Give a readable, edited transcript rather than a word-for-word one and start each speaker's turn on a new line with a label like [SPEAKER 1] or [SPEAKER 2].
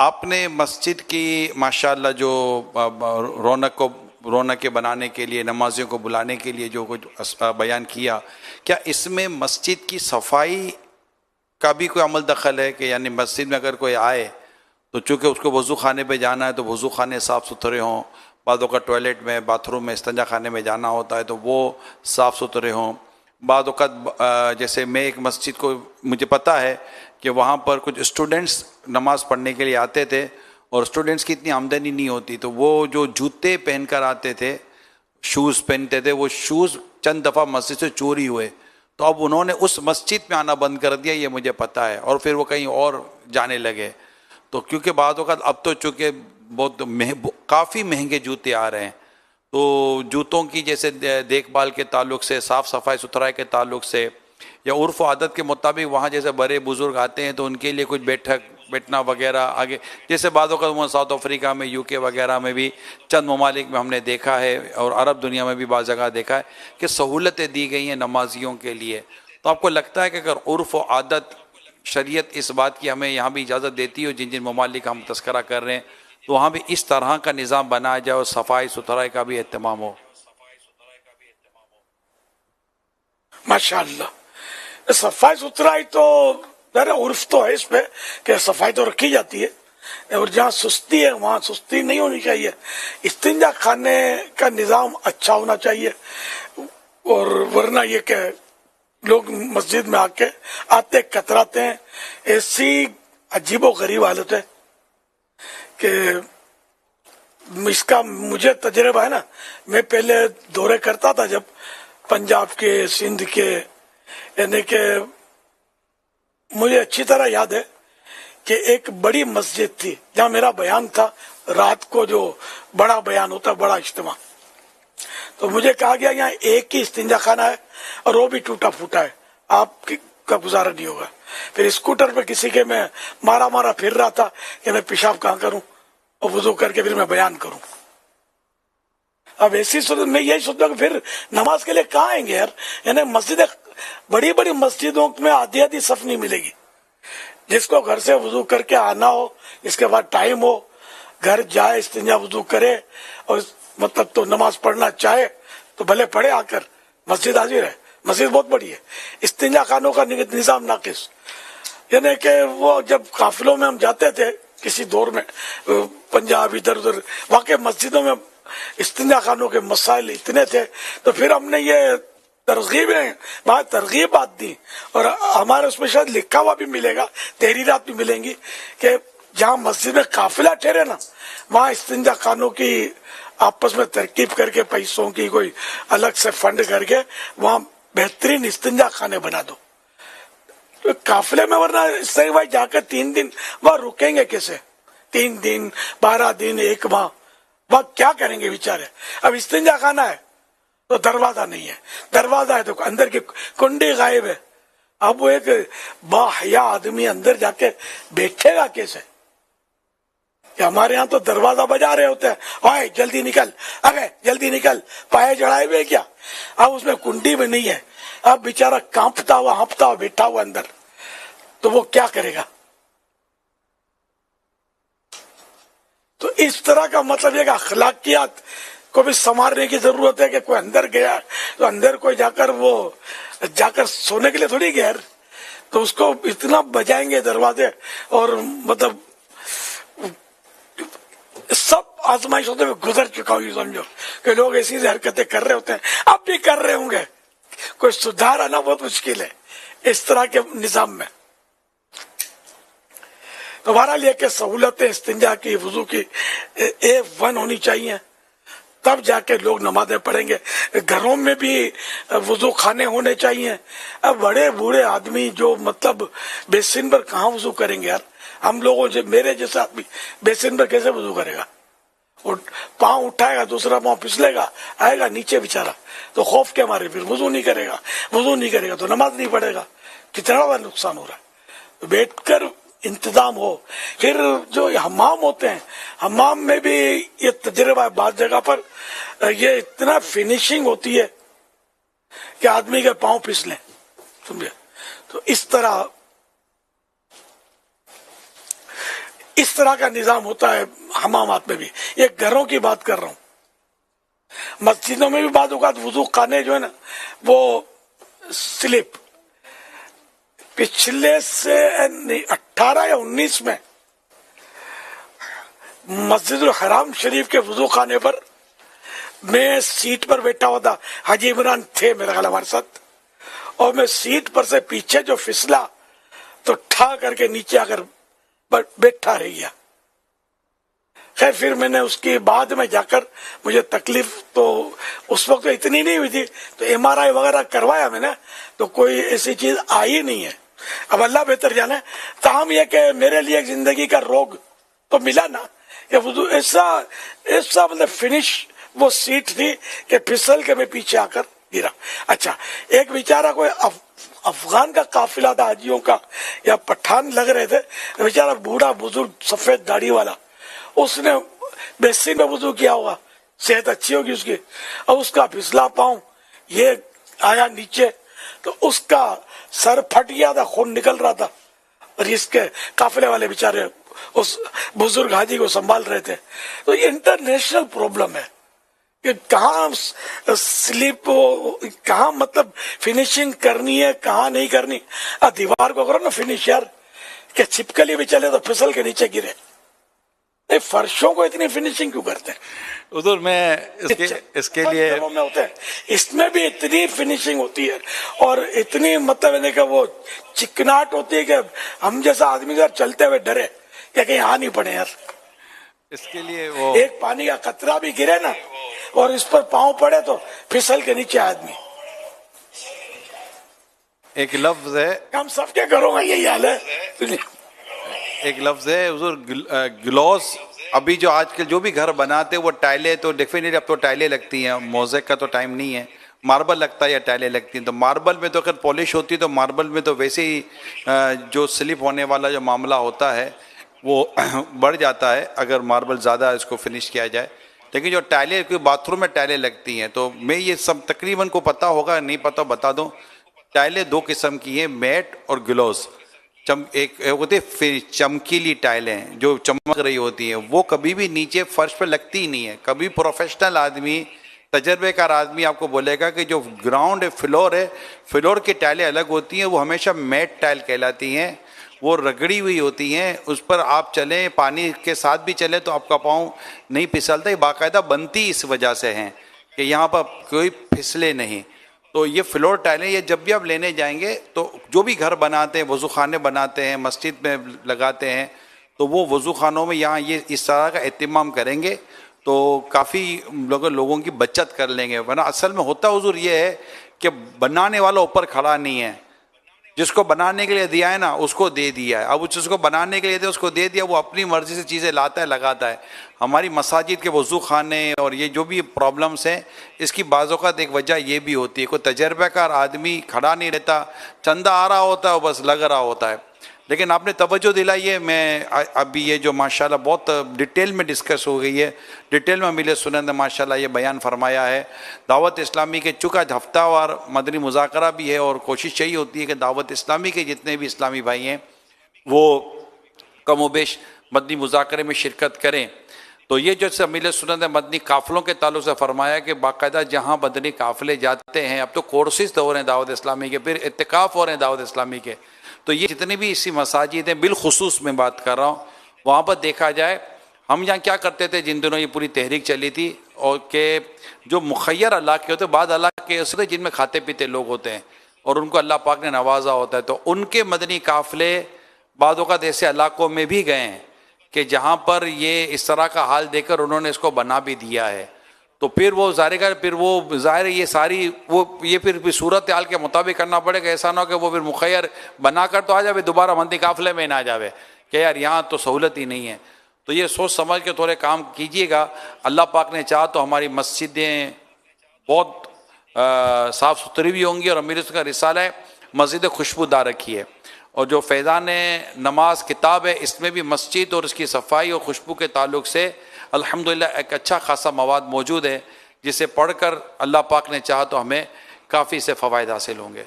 [SPEAKER 1] آپ نے مسجد کی ماشاءاللہ جو رونق بنانے کے لیے، نمازیوں کو بلانے کے لیے جو کچھ بیان کیا، کیا اس میں مسجد کی صفائی کا بھی کوئی عمل دخل ہے؟ کہ یعنی مسجد میں اگر کوئی آئے تو چونکہ اس کو وضو خانے پہ جانا ہے تو وضو خانے صاف ستھرے ہوں، بعضوں کا ٹوائلٹ میں، باتھ روم میں، استنجا خانے میں جانا ہوتا ہے تو وہ صاف ستھرے ہوں۔ بعض اوقات جیسے میں ایک مسجد کو مجھے پتہ ہے کہ وہاں پر کچھ اسٹوڈنٹس نماز پڑھنے کے لیے آتے تھے اور اسٹوڈنٹس کی اتنی آمدنی نہیں ہوتی، تو وہ جو جوتے پہن کر آتے تھے، شوز پہنتے تھے، وہ شوز چند دفعہ مسجد سے چوری ہوئے، تو اب انہوں نے اس مسجد میں آنا بند کر دیا، یہ مجھے پتہ ہے، اور پھر وہ کہیں اور جانے لگے۔ تو کیونکہ بعض اوقات اب تو چونکہ بہت کافی مہنگے جوتے آ رہے ہیں، تو جوتوں کی جیسے دیکھ بھال کے تعلق سے، صاف صفائی ستھرائی کے تعلق سے، یا عرف و عادت کے مطابق وہاں جیسے بڑے بزرگ آتے ہیں تو ان کے لیے کچھ بیٹھنا وغیرہ آگے، جیسے بعض اوقات ساؤتھ افریقہ میں، یو کے وغیرہ میں بھی، چند ممالک میں ہم نے دیکھا ہے، اور عرب دنیا میں بھی بعض جگہ دیکھا ہے کہ سہولتیں دی گئی ہیں نمازیوں کے لیے۔ تو آپ کو لگتا ہے کہ اگر عرف و عادت، شریعت اس بات کی ہمیں یہاں بھی اجازت دیتی ہو، جن جن ممالک ہم تذکرہ کر رہے ہیں، تو وہاں بھی اس طرح کا نظام بنایا جائے اور صفائی ستھرائی کا بھی اہتمام ہو؟
[SPEAKER 2] ماشاءاللہ، صفائی ستھرائی تو عرف تو ہے اس پہ کہ صفائی تو رکھی جاتی ہے، اور جہاں سستی ہے وہاں سستی نہیں ہونی چاہیے۔ استنجا خانے کا نظام اچھا ہونا چاہیے، اور ورنہ یہ کہ لوگ مسجد میں آتے کتراتے ہیں، ایسی عجیب و غریب حالت ہے کہ اس کا مجھے تجربہ ہے نا، میں پہلے دورے کرتا تھا جب پنجاب کے، سندھ کے، یعنی کہ مجھے اچھی طرح یاد ہے کہ ایک بڑی مسجد تھی جہاں میرا بیان تھا، رات کو جو بڑا بیان ہوتا، بڑا اجتماع، تو مجھے کہا گیا یہاں ایک ہی استنجا خانہ ہے اور وہ بھی ٹوٹا پھوٹا ہے، آپ کا گزارا نہیں ہوگا۔ پھر اسکوٹر پہ کسی کے میں مارا پھر رہا تھا کہ میں پیشاب کہاں کروں، اور وضو کر کے پھر میں بیان کروں۔ اب ایسی صورت میں یہی سوچتا ہوں کہ پھر نماز کے لیے کہاں آئیں گے یار؟ یعنی مسجدیں، بڑی بڑی مسجدوں میں آدھی صف نہیں ملے گی، جس کو گھر سے وضو کر کے آنا ہو، اس کے بعد ٹائم ہو، گھر جائے، استنجا وضو کرے، اور مطلب تو نماز پڑھنا چاہے تو بھلے پڑھے، آ کر مسجد حاضر ہے۔ مسجد بہت بڑی ہے، استنجا خانوں کا نظام ناقص، یعنی کہ وہ جب قافلوں میں ہم جاتے تھے کسی دور میں، پنجاب ادھر ادھر، واقع مسجدوں میں استنجا خانوں کے مسائل اتنے تھے، تو پھر ہم نے یہ ترغیبات دی، اور ہمارے اس میں شاید لکھا ہوا بھی ملے گا، تحریرات بھی ملیں گی کہ جہاں مسجد میں قافلہ ٹھہرے نا، وہاں استنجا خانوں کی آپس میں ترکیب کر کے، پیسوں کی کوئی الگ سے فنڈ کر کے وہاں بہترین استنجا خانے بنا دو۔ قافلے میں ورنہ صحیح بھائی جا کر 3 دن وہاں رکیں گے کیسے؟ 3 دن، 12 دن، 1 ماہ وہاں کیا کریں گے بیچارے؟ اب استنجا خانہ ہے تو دروازہ نہیں ہے، دروازہ ہے تو اندر کی کنڈی غائب ہے، اب وہ ایک باحیا آدمی اندر جا کے بیٹھے گا کیسے؟ کہ ہمارے ہاں تو دروازہ بجا رہے ہوتے ہیں، آئے جلدی نکل، ارے جلدی نکل، پائے چڑھائے ہوئے کیا؟ اب اس میں کنڈی بھی نہیں ہے، اب بیچارہ کانپتا ہوا، ہانپتا ہوا بیٹھا ہوا اندر، تو وہ کیا کرے گا؟ تو اس طرح کا مطلب یہ کہ اخلاقیات کو بھی سنوارنے کی ضرورت ہے، کہ کوئی اندر گیا تو اندر کوئی جا کر سونے کے لیے تھوڑی گیا، تو اس کو اتنا بجائیں گے دروازے، اور مطلب سب آزمائشوں سے گزر چکا ہوں، یہ سمجھو کہ لوگ ایسی حرکتیں کر رہے ہوتے ہیں، اب بھی کر رہے ہوں گے، کوئی سدھار آنا بہت مشکل ہے اس طرح کے نظام میں۔ تو بہرحال یہ کہ سہولتیں استنجا کی، وضو کی A1 ہونی چاہیے، تب جا کے لوگ نمازیں پڑھیں گے۔ گھروں میں بھی وضو خانے ہونے چاہیے۔ اب بڑے بوڑھے آدمی جو مطلب بیسن پر کہاں وضو کریں گے یار؟ ہم لوگوں سے، میرے جیسا آدمی بیسن پر کیسے وضو کرے گا؟ پاؤں اٹھائے گا، دوسرا پاؤں پھسلے گا، آئے گا نیچے بیچارہ، تو خوف کے مارے پھر وضو نہیں کرے گا، وضو نہیں کرے گا تو نماز نہیں پڑھے گا، کتنا بڑا نقصان ہو رہا ہے۔ بیٹھ کر انتظام ہو۔ پھر جو حمام ہوتے ہیں، حمام میں بھی یہ تجربہ ہے، بعض جگہ پر یہ اتنا فنیشنگ ہوتی ہے کہ آدمی کے پاؤں پھسلیں، سمجھے؟ تو اس طرح इस तरह का निजाम होता है हमामात में भी। ये घरों की बात कर रहा हूँ। मस्जिदों में भी बाद औक़ात वुजू खाने जो है ना वो स्लिप, पिछले से 18 या 19 में मस्जिदुल हराम शरीफ के वुजू खाने पर मैं सीट पर बैठा हुआ था, हाजी इमरान थे मेरे ख्याल हमारे साथ, और मैं सीट पर से पीछे जो फिसला तो ठा करके नीचे आकर बैठा रह गया। खैर फिर मैंने उसके बाद में जाकर, मुझे तकलीफ तो उस वक्त तो इतनी नहीं हुई थी, तो MRI वगैरह करवाया मैंने, तो कोई ऐसी चीज आई नहीं है। अब अल्लाह बेहतर जाने। ताहम यह कि मेरे लिए एक जिंदगी का रोग तो मिला ना, ये वुजू ऐसा मतलब फिनिश वो सीट थी कि फिसल के मैं पीछे आकर गिरा। अच्छा, एक बेचारा कोई अफगान का काफिला था हाजियों का, या पठान लग रहे थे, बेचारा बूढ़ा बुजुर्ग सफेद दाढ़ी वाला, उसने बेसिन में वुजू किया होगा, सेहत अच्छी होगी उसकी, और उसका फिसला पाँव ये आया नीचे, तो उसका सर फट गया था, खून निकल रहा था, और इसके काफिले वाले बेचारे उस बुजुर्ग हाजी को संभाल रहे थे। तो ये इंटरनेशनल प्रॉब्लम है कि कहाँ स्लिप, कहाँ मतलब फिनिशिंग करनी है, कहाँ नहीं करनी। दीवार को करो ना फिनिश यार, कि छिपकली भी चले तो फिसल के नीचे गिरे। फर्शों को इतनी फिनिशिंग क्यों करते हैं?
[SPEAKER 1] उधर मैं इसके लिए
[SPEAKER 2] में होते हैं, इसमें भी इतनी फिनिशिंग होती है और इतनी मतलब कि वो चिकनाट होती है कि हम जैसा आदमी यार चलते हुए डरे कि कहीं आ नहीं पड़े यार।
[SPEAKER 1] इसके लिए वो
[SPEAKER 2] एक पानी का कतरा भी गिरे ना और इस पर पांव पड़े तो फिसल के नीचे आदमी।
[SPEAKER 1] एक लफ्ज है,
[SPEAKER 2] हम सबके घरों में यही हाल है।
[SPEAKER 1] एक लफ्ज है हुजूर ग्लॉस। अभी जो आजकल जो भी घर बनाते हैं वो टाइलें तो डेफिनेटली अब तो टाइलें लगती हैं, मोज़ेक का तो टाइम नहीं है, मार्बल लगता है या टाइलें लगती हैं। तो मार्बल में तो अगर पॉलिश होती है तो मार्बल में तो वैसे ही जो स्लिप होने वाला जो मामला होता है वो बढ़ जाता है अगर मार्बल ज़्यादा इसको फिनिश किया जाए। लेकिन जो टाइलें, कोई बाथरूम में टाइलें लगती हैं, तो मैं ये सब तकरीबन को पता होगा, नहीं पता बता दूं। टाइलें दो किस्म की हैं, मैट और ग्लॉस। एक होते चमकीली टाइलें जो चमक रही होती हैं, वो कभी भी नीचे फर्श पर लगती ही नहीं है। कभी प्रोफेशनल आदमी, तजर्बेकार आदमी आपको बोलेगा कि जो ग्राउंड है, फ्लोर की टाइलें अलग होती हैं, वो हमेशा मैट टाइल कहलाती हैं। वो रगड़ी हुई होती हैं, उस पर आप चलें, पानी के साथ भी चलें तो आपका पाँव नहीं फिसलता। ये बाकायदा बनती इस वजह से हैं कि यहाँ पर कोई फिसले नहीं। तो ये फ्लोर टाइलें, ये जब भी आप लेने जाएंगे तो जो भी घर बनाते हैं, वज़ू खाने बनाते हैं, मस्जिद में लगाते हैं, तो वो वज़ू खानों में यहाँ ये इस तरह का एहतमाम करेंगे तो काफ़ी लोगों की बचत कर लेंगे। वरना असल में होता हुजूर ये है कि बनाने वाला ऊपर खड़ा नहीं है, जिसको बनाने के लिए दिया है ना उसको दे दिया है। अब जिसको बनाने के लिए दिया उसको दे दिया, वो अपनी मर्जी से चीज़ें लाता है, लगाता है। हमारी मसाजिद के वज़ू खाने और ये जो भी प्रॉब्लम्स हैं, इसकी बाज़-औक़ात एक वजह ये भी होती है, कोई तजर्बाकार आदमी खड़ा नहीं रहता, चंदा आ रहा होता है, वो बस लग रहा होता है। लेकिन आपने तवज्जो दिलाई है, मैं अभी ये जो माशाल्लाह बहुत डिटेल में डिस्कस हो गई है, डिटेल में मिले सुनंद माशाल्लाह ये बयान फरमाया है। दावत इस्लामी के चूँकि हफ्तावार मदनी मुज़ाकरा भी है और कोशिश यही होती है कि दावत इस्लामी के जितने भी इस्लामी भाई हैं वो कम बेश मदनी मुज़ाकरे में शिरकत करें। तो ये जो मिले सुनंद मदनी काफ़िलों के ताल्लुक़ से फरमाया कि बाकायदा जहाँ मदनी काफ़िले जाते हैं, अब तो कोर्सेज तो हो रहे हैं दावत इस्लामी के, फिर इत्तिकाफ़ हो रहे हैं दावत इस्लामी के, तो ये जितनी भी इसी मसाजिद हैं, बिलखुसूस में बात कर रहा हूँ, वहाँ पर देखा जाए हम यहाँ क्या करते थे जिन दिनों ये पूरी तहरीक चली थी, और कि जो मुखय्यर इलाके होते, बाद इलाके ऐसे होते जिनमें खाते पीते लोग होते हैं और उनको अल्लाह पाक ने नवाजा होता है, तो उनके मदनी काफ़िले बाद औक़ात ऐसे इलाकों में भी गए हैं कि जहाँ पर ये इस तरह का हाल देखकर उन्होंने इसको बना भी दिया है। तो फिर वो ज़ाहिर ये सारी ये फिर भी सूरत हाल के मुताबिक करना पड़ेगा। ऐसा ना हो कि वो फिर मुखय्यर बना कर तो आ जावे, दोबारा मदनी काफ़िले में ना जावे कि यार यहाँ तो सहूलत ही नहीं है। तो ये सोच समझ के थोड़े काम कीजिएगा। अल्लाह पाक ने चाहा तो हमारी मस्जिदें बहुत साफ़ सुथरी भी होंगी, और अमीर उसका रिसाला है मस्जिद खुशबूदार रखी है, और जो फैज़ान नमाज किताब है इसमें भी मस्जिद और उसकी सफाई और खुशबू के ताल्लुक़ से अल्हम्दुलिल्लाह एक अच्छा खासा मवाद मौजूद है, जिसे पढ़कर अल्लाह पाक ने चाहा तो हमें काफ़ी से फ़वाइद हासिल होंगे।